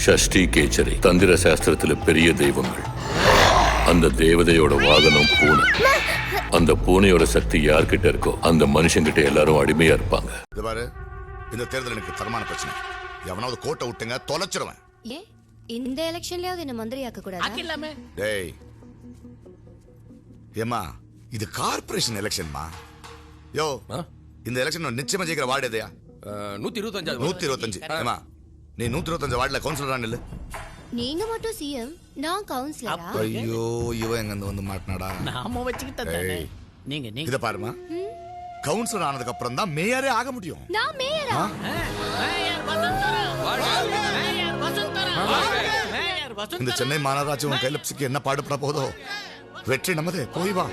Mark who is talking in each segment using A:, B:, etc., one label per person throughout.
A: ஷஷ்டி கேச்சரி தந்திர சாஸ்திரத்துல பெரிய தெய்வங்கள். அந்த தேவதையோட வாகனம் பூனை. அந்த பூனையோட சக்தி யார்கிட்ட இருக்கோ அந்த மனுஷங்கிட்ட எல்லாரும் அடிமையா இருப்பாங்க.
B: இந்த தேர்தல் எனக்கு தரமான பிரச்சனை. எவனாவது கோட்டை விட்டுங்க தொலைச்சிருவேன்.
C: ஏன் இந்த எலெக்ஷன்லயாவது என்ன மந்திரியாக்க கூடாது?
B: டேய் ஏமா, இது கார்ப்பரேஷன் எலெக்ஷன்மா. யோ, இந்த எலெக்ஷன் நிச்சயமா ஜெயிக்கிற வார்டு எதையா? 125. ஏமா, நீ 125 வார்டுல கவுன்சிலரா நில்லு.
C: நீங்க மட்டும் சிஎம், நான் கவுன்சிலரா?
B: ஐயோ, இவன் எங்க வந்து மாட்டனாடா.
D: நாம வச்சுக்கிட்டே நீங்க
B: இத பாருமா, கவுன்சிலர் ஆனதுக்கு அப்புறம் தான் மேயரே ஆக முடியும்.
C: நான் மேயரா?
B: இந்த சென்னை மாநகராட்சி உன் கையில பிடிக்க என்ன பாடுபட போதோ. வெற்றி நமதே, போய் வா.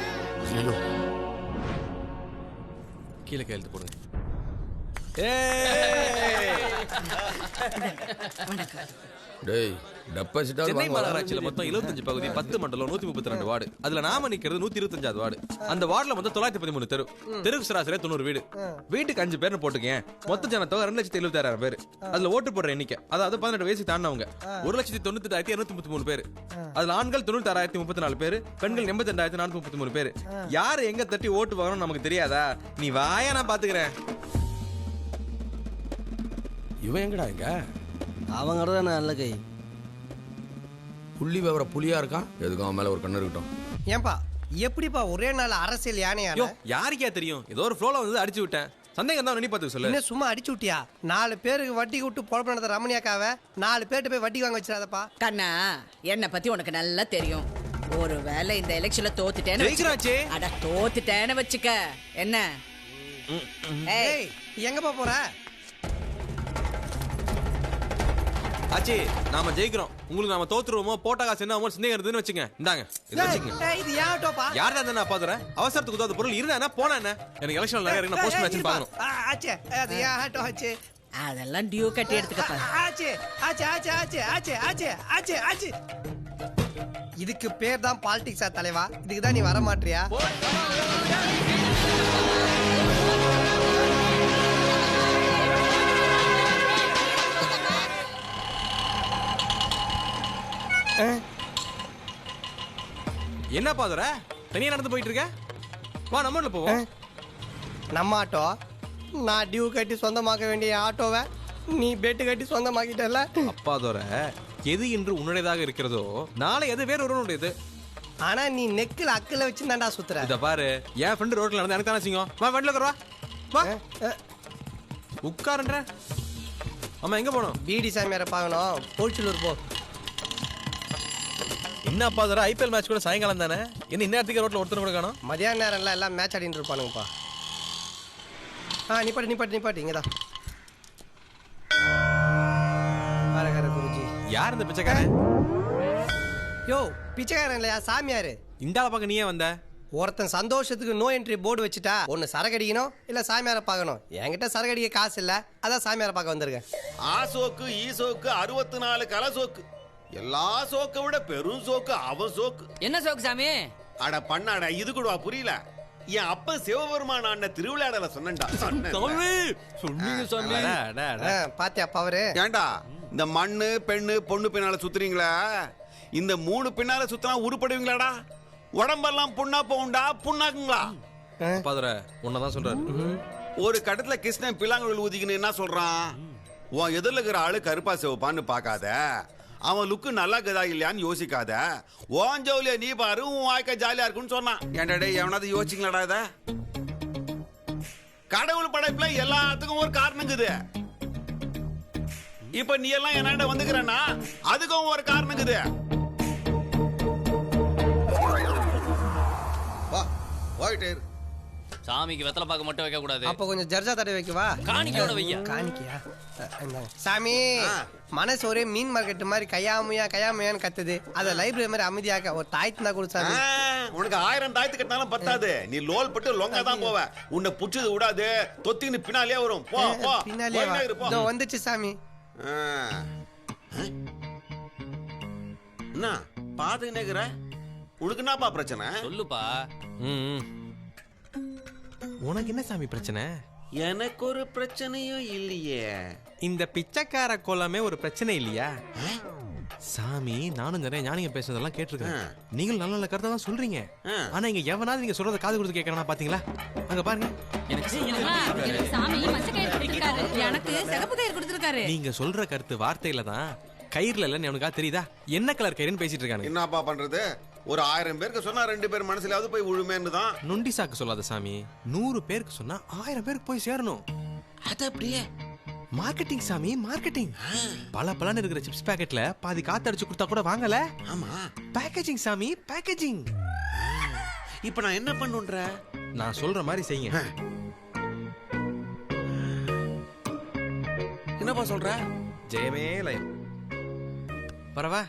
E: கீழே கையெழுத்து போடுங்க. சென்னை மாநகராட்சியில மொத்தம் 75 பகுதி, 10 மண்டலம், 132 வார்டு. அதுல நாம நிக்கிறது 125 வார்டு. அந்த வார்டுல மொத்தம் 913 தெரு. தெருக்கு சராசரியா 90 வீடு. வீட்டுக்கு 5 பேர்னு போட்டுக்கேன். மொத்த ஜனத்தொகை 2,76,000 பேர். அதுல ஓட்டு போடுற எண்ணிக்கை, அதாவது 18 வயசு தாண்டவங்க 1,98,233 பேர். அதுல ஆண்கள் 96,034 பேர், பெண்கள் 82,433 பேர். யாரு எங்க தட்டி ஓட்டு வாங்கணும் நமக்கு தெரியாதா? நீ வாயா, நான் பாத்துக்கிறேன். இவன் எங்கடா இங்க?
D: அவங்கறத நல்ல கை
E: புள்ளி விவர புலியா இருக்கான். எதுக்கு அவன் மேல ஒரு கண்ணு இருக்கட்டும்.
F: ஏன்பா எப்படிப்பா ஒரே நாள் அரசியல் யானையா?
E: யாருக்கே தெரியும், ஏதோ ஒரு ஃப்ளோல வந்து அடிச்சு விட்டேன். சந்தேகம் தான், நீ பார்த்து சொல்லு.
F: என்ன சும்மா அடிச்சு விட்டியா? 4 பேருக்கு வட்டி விட்டு பொழப்பு நடத்த ரமணியாக்காவ 4 பேர்கிட்ட போய் வட்டி வாங்க வச்சிடாதப்பா.
G: கண்ணா, என்ன பத்தி உனக்கு நல்லா தெரியும். ஒருவேளை இந்த எலெக்ஷன்ல தோத்துட்டேன்னு வச்சுக்க. என்ன
F: ஏய், எங்கப்பா போற?
E: ஆச்சி, நாம ஜெயிக்கிறோம். உங்களுக்கு நாம தோத்துருவோமோ போட்டா காசு என்ன அமௌண்ட் சந்தேகம் இருந்துன்னு வச்சுங்க. இந்தாங்க, இத வச்சுங்க.
F: இது யாட்டோப்பா?
E: யாரடா என்ன பாக்குறேன்? அவசரத்துக்கு உதவாத பொருள் இருந்தா போனா என்ன? எனக்கு எலெக்ஷன்ல நிறைய இருக்கு, போஸ்ட் மேட்ச் பார்க்கணும்.
F: ஆச்சே, அது யாட்டோ ஆச்சே.
G: அதெல்லாம் டியூ கட்டி எடுத்துக்கப்பா.
F: ஆச்சே ஆச்சே ஆச்சே ஆச்சே ஆச்சே ஆச்சே ஆச்சே ஆச்சே. இதுக்கு பேர் தான் பாலிடிக்ஸா தலைவா? இதுக்கு தான் நீ வர மாட்டியா?
E: என்ன பாதுற? தனியா நடந்து போயிட்டு இருக்க? வா, நம்ம போவோம்.
F: நம்ம ஆட்டோ? நான் டியூ கட்டி சொந்தமாக்க வேண்டிய ஆட்டோவை நீ பெட்டு கட்டி சொந்தமாக்கிட்டல.
E: அப்பா தோற, எது இன்று உன்னுடையதாக இருக்கிறதோ நாளை எது வேற ஒருவனுடையது.
F: ஆனா நீ நெக்கில் அக்கில வச்சு தான்டா சுத்துற.
E: இத பாரு, என் ஃப்ரெண்ட் ரோட்ல நடந்து எனக்கு தானே சிங்கம். வா, வண்டில உட்காரு. வா உட்காருன்ற. அம்மா எங்க போனோம்?
F: பிடி சாமியாரை பார்க்கணும். போச்சலூர் போ.
E: என்ன பாதுற, ஐபிஎல் மேட்ச் கூட சாயங்காலம் தானே? என்ன இன்னத்துக்கு ரோட்ல ஒருத்தர் கூட காணோம்?
F: மதியான நேரம்ல எல்லாம் மேட்ச் ஆடிட்டு இருப்பானுங்கப்பா. நிப்பாட்டு இங்கதான். பாரகர குருஜி.
E: யார் இந்த பிச்சைக்காரன்?
F: யோ, பிச்சைக்காரன் இல்லையா, சாமியாரு.
E: இந்தால பக்கம் நீயே வந்த?
F: ஒருத்தன் சந்தோஷத்துக்கு நோ என்ட்ரி போர்டு வச்சுட்டா ஒன்னு சரகடிக்கணும், இல்ல சாமியாரை பார்க்கணும். என்கிட்ட சரகடிக்க காசு இல்ல, அதான் சாமியாரை பார்க்க வந்திருக்கேன்.
H: ஆசோக்கு ஈசோக்கு 64 கலை சோக்கு. எல்லா சோக்கை விட பெரும் சோக்கு அவன் சோக்கு.
G: என்ன சோக்கு சாமி?
H: அட பண்ணாட, இது கூடவா புரியல? என் அப்ப சிவபெருமான் ஆண்ட திருவிளையாடல சொன்னேன்டா.
F: பாத்தியா பவரு?
H: ஏண்டா இந்த மண்ணு பெண்ணு பொண்ணு பின்னால சுத்துறீங்களா? இந்த 3 பின்னால சுத்தினா உருப்படுவீங்களாடா? உடம்பெல்லாம் புண்ணா போகுண்டா, புண்ணாக்குங்களா?
E: பாதுற உன்னதான் சொல்றாரு.
H: ஒரு கட்டத்துல கிருஷ்ணன் பிள்ளாங்குழல் ஊதிக்கின்னு என்ன சொல்றான்? உன் எதிரில் இருக்கிற ஆளு கருப்பா சிவப்பான்னு பார்க்காத, அவன் லுக்கு நல்லா கதா இல்லையான்னு யோசிக்காத, ஓன் ஜவுலியா நீ பாரு, உன் வாழ்க்கை ஜாலியா இருக்குன்னு சொன்னான். ஏன்டா எவனாவது யோசிச்சிங்களாடா? இத கடவுள் படைப்புல எல்லாத்துக்கும் ஒரு காரணங்குது. இப்ப நீ எல்லாம் என்ன வந்துக்கிறன்னா அதுக்கும் ஒரு காரணங்குது.
D: சாமிக்கு வெத்தலை பாக்க மட்டும் வைக்க கூடாது.
F: அப்ப கொஞ்சம் ஜர்ஜா தடவை வைக்கவா?
D: காணிக்கையோட வையா.
F: காணிக்கையா? சாமி, மனசு ஒரே மீன் மார்க்கெட் மாதிரி கையாமையான்னு கத்துது. அத லைப்ரரி மாதிரி அமைதியாக்க ஒரு தாய்த்து தான் கொடுத்தாங்க.
H: உனக்கு 1000 தாய்த்து கட்டினாலும் பத்தாது. நீ லோல் பட்டு லொங்கா தான் போவ. உன்னை புடிச்சது விடாது, தொத்தின்னு பின்னாலே வரும். போ போ.
F: பின்னாலே வந்துச்சு சாமி.
H: என்ன பாத்து நேக்குற? உனக்கு என்னப்பா பிரச்சனை?
D: சொல்லுப்பா.
E: உனக்கு என்ன சாமி பிரச்சனை?
H: எனக்கு ஒரு பிரச்சனையும் இல்லையே.
E: இந்த பிச்சைக்கார கோலமே ஒரு பிரச்சனை இல்லையா? சாமி, நானும் நிறைய ஞானிங்க பேசுறதெல்லாம் கேட்டிருக்கேன். நீங்களும் நல்ல நல்ல கருத்தை தான் சொல்றீங்க. ஆனா இங்க எவனாவது நீங்க சொல்றத காது கொடுத்து கேட்கறானா பாத்தீங்களா? அங்க பாருங்க.
G: எனக்கு சாமி மச்ச கயிறு கொடுத்திருக்காரு, எனக்கு சிகப்பு கயிறு கொடுத்திருக்காரு.
E: நீங்க சொல்ற கருத்து வார்த்தையில தான், கயிறுல இல்லன்னு உனக்கா தெரியுதா? என்ன கலர் கயிறுன்னு பேசிட்டு இருக்காங்க.
H: என்னப்பா பண்றது? ஒரு 1000 பேருக்கு சொன்னா 2 பேர் மனசுலயாவது போய் விழுமேன்னு தான்.
E: நொண்டி சாக்கு சொல்லாத சாமி. 100 பேருக்கு சொன்னா 1000 பேருக்கு போய் சேரணும்.
D: அது அப்படியே
E: மார்க்கெட்டிங் சாமி, மார்க்கெட்டிங். பல இருக்கிற சிப்ஸ் பாக்கெட்ல பாதி காத்து அடிச்சு கொடுத்தா கூட வாங்கல.
H: ஆமா,
E: பேக்கேஜிங் சாமி, பேக்கேஜிங்.
H: இப்ப நான் என்ன பண்ணுன்ற?
E: நான் சொல்ற மாதிரி செய்யுங்க.
H: என்னப்பா சொல்ற?
E: ஜெயமே லயம். பரவா